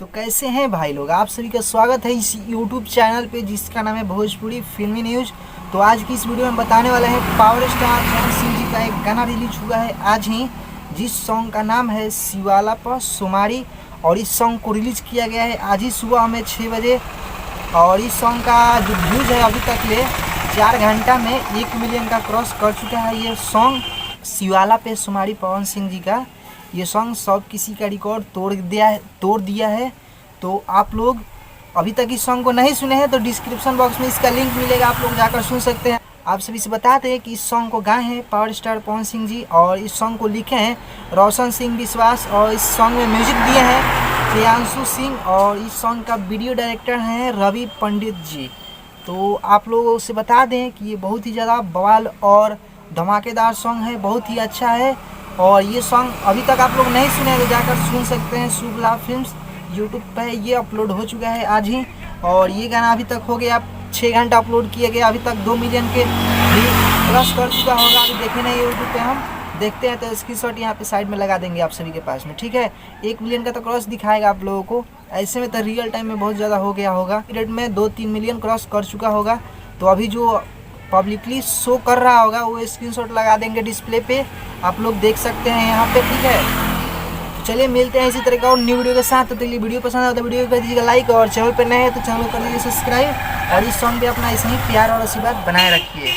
तो कैसे हैं भाई लोग, आप सभी का स्वागत है इस YouTube चैनल पे जिसका नाम है भोजपुरी फिल्मी न्यूज़। तो आज की इस वीडियो में बताने वाला है पावर स्टार पवन सिंह जी का एक गाना रिलीज हुआ है आज ही, जिस सॉन्ग का नाम है शिवाला पर सोमारी। और इस सॉन्ग को रिलीज किया गया है आज ही सुबह में 6 बजे। और इस सॉन्ग का जो व्यूज़ है अभी तक ले 4 घंटा में 1 मिलियन का क्रॉस कर चुका है ये सॉन्ग शिवाला पे सोमारी पवन सिंह जी का। ये सॉन्ग सब किसी का रिकॉर्ड तोड़ दिया है। तो आप लोग अभी तक इस सॉन्ग को नहीं सुने हैं तो डिस्क्रिप्शन बॉक्स में इसका लिंक मिलेगा, आप लोग जाकर सुन सकते हैं। आप सभी से बताते हैं कि इस सॉन्ग को गाए हैं पावर स्टार पवन सिंह जी और इस सॉन्ग को लिखे हैं रोशन सिंह विश्वास और इस सॉन्ग में म्यूजिक दिए हैं प्रियांशु सिंह और इस सॉन्ग का वीडियो डायरेक्टर हैं रवि पंडित जी। तो आप लोगों से बता दें कि ये बहुत ही ज़्यादा बवाल और धमाकेदार सॉन्ग है, बहुत ही अच्छा है। और ये सॉन्ग अभी तक आप लोग नहीं सुने तो जाकर सुन सकते हैं। शुभ लाभ फिल्म्स यूट्यूब पर ये अपलोड हो चुका है आज ही। और ये गाना अभी तक हो गया 6 घंटा अपलोड किया गया, अभी तक 2 मिलियन के भी क्रॉस कर चुका होगा। अभी देखे नहीं यूट्यूब पे, हम देखते हैं तो स्क्रीनशॉट यहाँ पे साइड में लगा देंगे आप सभी के पास में, ठीक है। 1 मिलियन का तो क्रॉस दिखाएगा आप लोगों को, ऐसे में तो रियल टाइम में बहुत ज़्यादा हो गया होगा। पीरियड में 2-3 मिलियन क्रॉस कर चुका होगा। तो अभी जो पब्लिकली शो कर रहा होगा वो स्क्रीनशॉट लगा देंगे डिस्प्ले पे, आप लोग देख सकते हैं यहाँ पे, ठीक है। तो चलिए मिलते हैं इसी तरह का और न्यू वीडियो के साथ। तो चलिए वीडियो पसंद आए तो वीडियो को कर दीजिएगा लाइक और चैनल पर नए हैं तो चैनल को कर दीजिए सब्सक्राइब और इस सॉन्ग पे अपना ऐसे ही प्यार और आशीर्वाद बनाए रखिए।